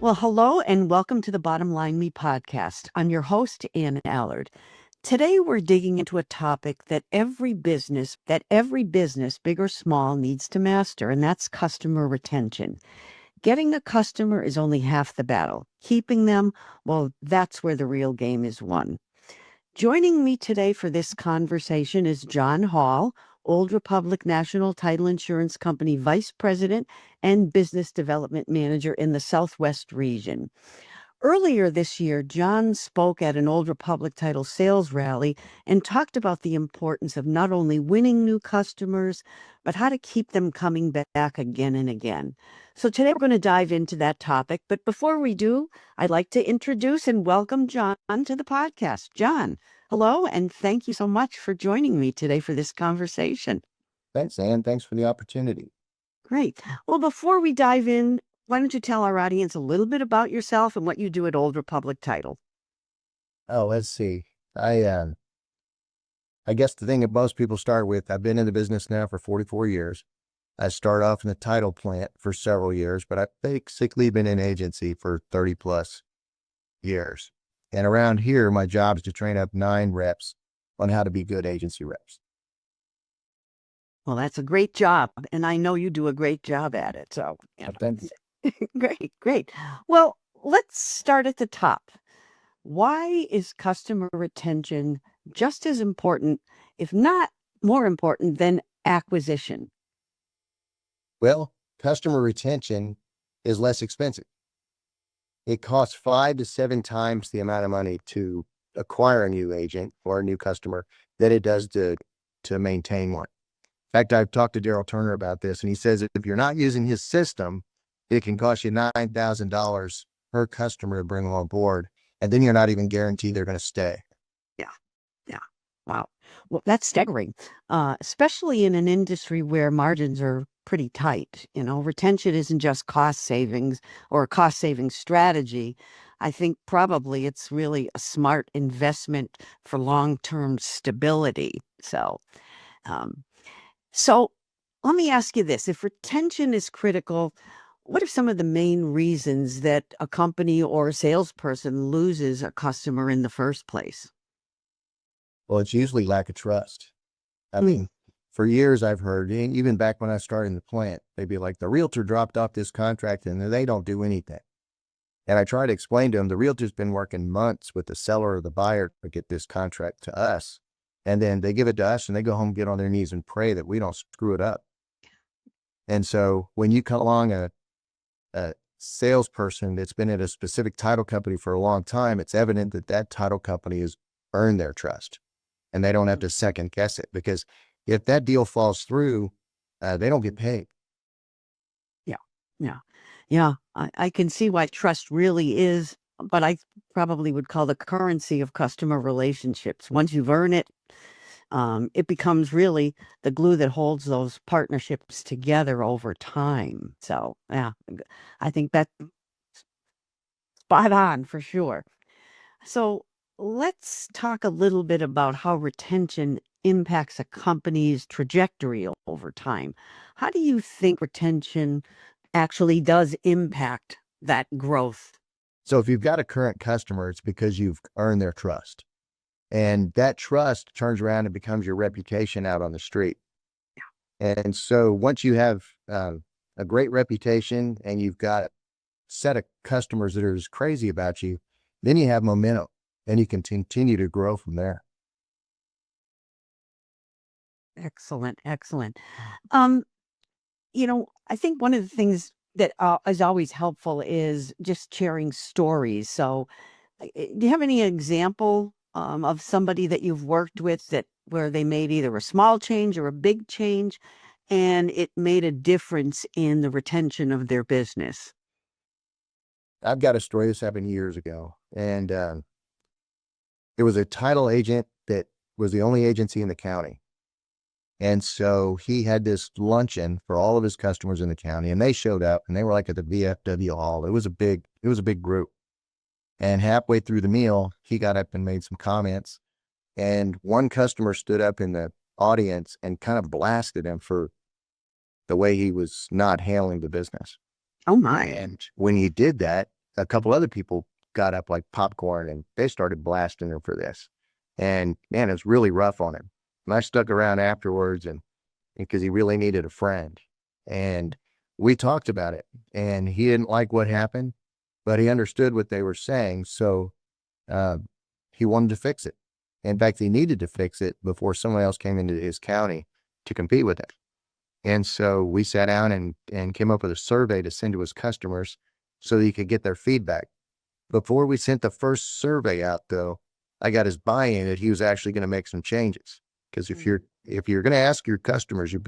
Well, hello and welcome to the Bottom Line Me podcast. I'm your host, Ann Allard. Today, we're digging into a topic that every business, big or small, needs to master, and that's customer retention. Getting a customer is only half the battle. Keeping them, well, that's where the real game is won. Joining me today for this conversation is John Hall, Old Republic National Title Insurance Company Vice President and Business Development Manager in the Southwest region. Earlier this year, John spoke at an Old Republic Title sales rally and talked about the importance of not only winning new customers, but how to keep them coming back again and again. So today we're going to dive into that topic. But before we do, I'd like to introduce and welcome John to the podcast. John, hello, and thank you so much for joining me today for this conversation. Thanks, Ann. Thanks for the opportunity. Great. Well, before we dive in, why don't you tell our audience a little bit about yourself and what you do at Old Republic Title? Oh, let's see. I guess the thing that most people start with, I've been in the business now for 44 years. I started off in the title plant for several years, but I've basically been in agency for 30 plus years. And around here, my job is to train up 9 reps on how to be good agency reps. Well, that's a great job, and I know you do a great job at it. So, great. Well, let's start at the top. Why is customer retention just as important, if not more important, than acquisition? Well, customer retention is less expensive. It costs 5 to 7 times the amount of money to acquire a new agent or a new customer than it does to maintain one. In fact, I've talked to Daryl Turner about this, and he says if you're not using his system, it can cost you $9,000 per customer to bring them on board, and then you're not even guaranteed they're going to stay. Yeah. Wow. Well, that's staggering, especially in an industry where margins are pretty tight. Retention isn't just cost savings or a cost saving strategy. I think probably it's really a smart investment for long-term stability. So let me ask you this. If retention is critical, what are some of the main reasons that a company or a salesperson loses a customer in the first place? Well, it's usually lack of trust. I mean, for years I've heard, even back when I started in the plant, they'd be like, the realtor dropped off this contract and they don't do anything. And I try to explain to them, the realtor's been working months with the seller or the buyer to get this contract to us. And then they give it to us and they go home, get on their knees and pray that we don't screw it up. And so when you come along a salesperson that's been at a specific title company for a long time, it's evident that that title company has earned their trust and they don't have to second guess it, because if that deal falls through, they don't get paid. Yeah. I can see why trust really is, but I probably would call the currency of customer relationships. Once you've earned it, it becomes really the glue that holds those partnerships together over time. So, yeah, I think that's spot on for sure. So let's talk a little bit about how retention impacts a company's trajectory over time. How do you think retention actually does impact that growth? So if you've got a current customer, it's because you've earned their trust. And that trust turns around and becomes your reputation out on the street. Yeah. And so once you have a great reputation and you've got a set of customers that are as crazy about you, then you have momentum and you can continue to grow from there. Excellent. I think one of the things that is always helpful is just sharing stories. So do you have any example of somebody that you've worked with where they made either a small change or a big change and it made a difference in the retention of their business? I've got a story. This happened years ago. And there was a title agent that was the only agency in the county. And so he had this luncheon for all of his customers in the county, and they showed up and they were like at the VFW hall. It was a big group. And halfway through the meal, he got up and made some comments. And one customer stood up in the audience and kind of blasted him for the way he was not handling the business. Oh my. And when he did that, a couple other people got up like popcorn and they started blasting him for this. And man, it was really rough on him. And I stuck around afterwards and because he really needed a friend. And we talked about it and he didn't like what happened, but he understood what they were saying. So uh, he wanted to fix it. In fact, he needed to fix it before someone else came into his county to compete with it. And so we sat down and came up with a survey to send to his customers so that he could get their feedback. Before we sent the first survey out, though, I got his buy-in that he was actually going to make some changes. Because if you're going to ask your customers, you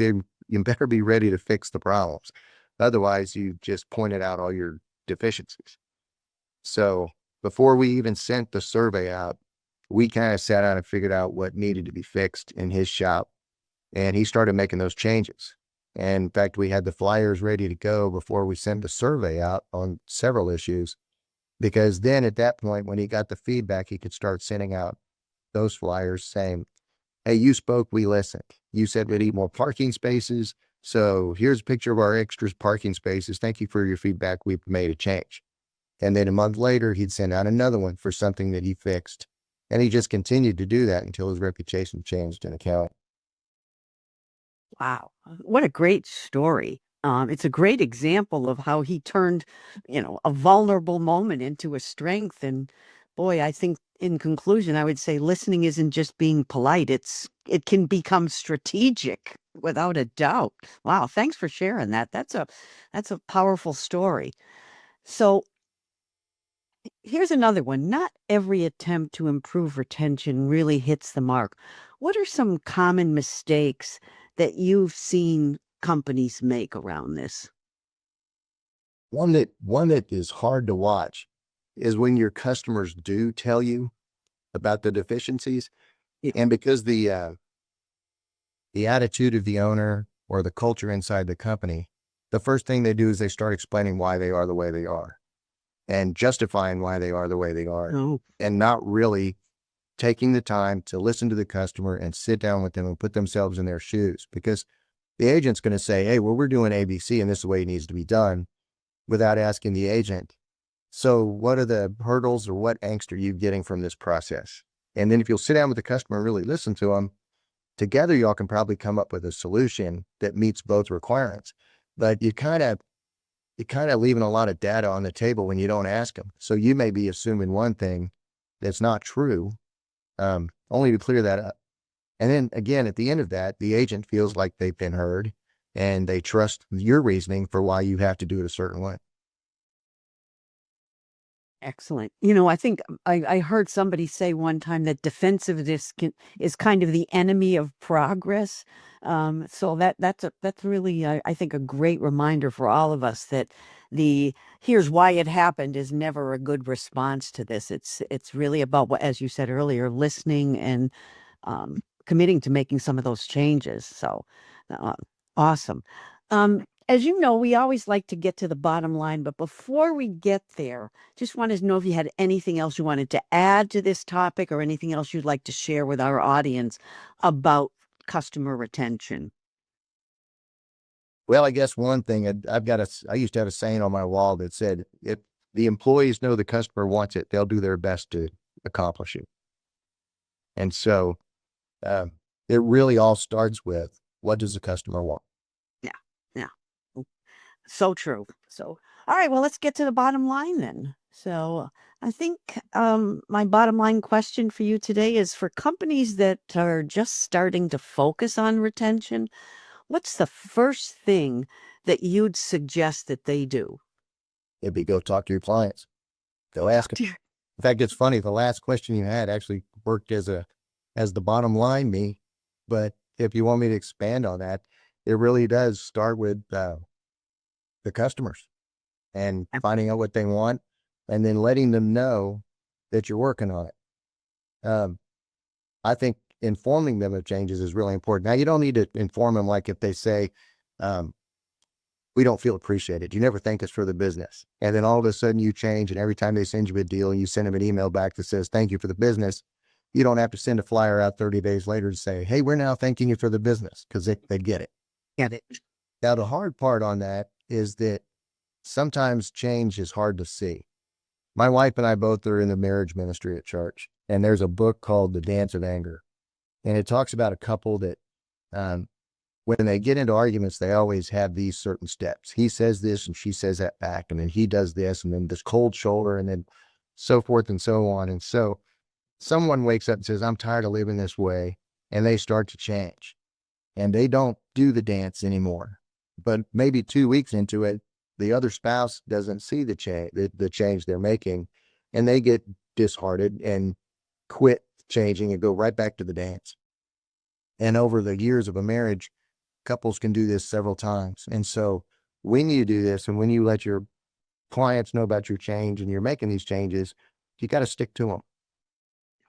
better be ready to fix the problems. Otherwise, you just pointed out all your deficiencies. So before we even sent the survey out, we kind of sat down and figured out what needed to be fixed in his shop. And he started making those changes. And in fact, we had the flyers ready to go before we sent the survey out on several issues. Because then at that point, when he got the feedback, he could start sending out those flyers saying, hey, you spoke, we listened. You said we need more parking spaces. So here's a picture of our extras parking spaces. Thank you for your feedback. We've made a change. And then a month later, he'd send out another one for something that he fixed. And he just continued to do that until his reputation changed in the county. Wow. What a great story. It's a great example of how he turned, a vulnerable moment into a strength. And boy, I think in conclusion, I would say listening isn't just being polite. It can become strategic without a doubt. Wow. Thanks for sharing that. That's a powerful story. So here's another one. Not every attempt to improve retention really hits the mark. What are some common mistakes that you've seen companies make around this? One that is hard to watch is when your customers do tell you about the deficiencies, Yeah. and because the attitude of the owner or the culture inside the company, the first thing they do is they start explaining why they are the way they are and justifying why they are the way they are, Oh, and not really taking the time to listen to the customer and sit down with them and put themselves in their shoes. Because the agent's going to say, hey, well, we're doing ABC and this is the way it needs to be done, without asking the agent, so what are the hurdles or what angst are you getting from this process? And then if you'll sit down with the customer and really listen to them, together y'all can probably come up with a solution that meets both requirements. But you're kind of leaving a lot of data on the table when you don't ask them. So you may be assuming one thing that's not true, only to clear that up. And then again, at the end of that, the agent feels like they've been heard and they trust your reasoning for why you have to do it a certain way. excellent. I think I heard somebody say one time that defensiveness is kind of the enemy of progress. So that's really, I think, a great reminder for all of us that the here's why it happened is never a good response to this. It's really about what, as you said earlier, listening and committing to making some of those changes. So uh, awesome. As you know, we always like to get to the bottom line, but before we get there, just wanted to know if you had anything else you wanted to add to this topic or anything else you'd like to share with our audience about customer retention. Well, I guess one thing I used to have a saying on my wall that said, if the employees know the customer wants it, they'll do their best to accomplish it. And so it really all starts with, what does the customer want? Yeah, yeah. So true. So, all right, well, let's get to the bottom line then. So, I think my bottom line question for you today is for companies that are just starting to focus on retention, what's the first thing that you'd suggest that they do? It'd be go talk to your clients. Go ask them. Dear. In fact, it's funny, the last question you had actually worked as the bottom line me. But if you want me to expand on that, it really does start with the customers and finding out what they want and then letting them know that you're working on it. I think informing them of changes is really important. Now, you don't need to inform them like if they say, we don't feel appreciated. You never thank us for the business. And then all of a sudden you change, and every time they send you a deal, you send them an email back that says, thank you for the business. You don't have to send a flyer out 30 days later to say, hey, we're now thanking you for the business, because they get it. Get it. Now, the hard part on that is that sometimes change is hard to see. My wife and I both are in the marriage ministry at church, and there's a book called The Dance of Anger. And it talks about a couple that um, when they get into arguments, they always have these certain steps. He says this and she says that back, and then he does this, and then this cold shoulder, and then so forth and so on. And so someone wakes up and says, I'm tired of living this way. And they start to change, and they don't do the dance anymore. But maybe 2 weeks into it, the other spouse doesn't see the change they're making, and they get disheartened and quit changing and go right back to the dance. And over the years of a marriage, couples can do this several times. And so when you do this, and when you let your clients know about your change and you're making these changes, you got to stick to them.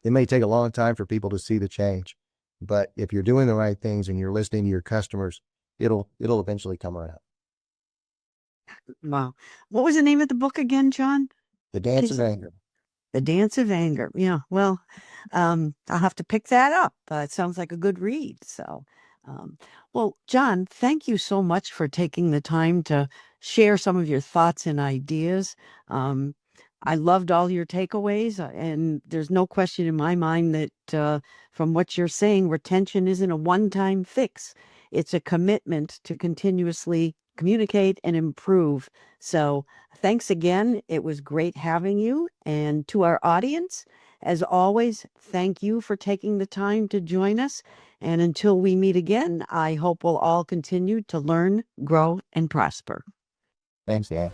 It may take a long time for people to see the change, but if you're doing the right things and you're listening to your customers, it'll eventually come around. Wow. What was the name of the book again, John? The Dance of Anger. The Dance of Anger. Yeah. Well, I'll have to pick that up. It sounds like a good read. So, well, John, thank you so much for taking the time to share some of your thoughts and ideas. I loved all your takeaways, and there's no question in my mind that from what you're saying, retention isn't a one-time fix. It's a commitment to continuously communicate and improve. So thanks again. It was great having you. And to our audience, as always, thank you for taking the time to join us. And until we meet again, I hope we'll all continue to learn, grow, and prosper. Thanks, Ann.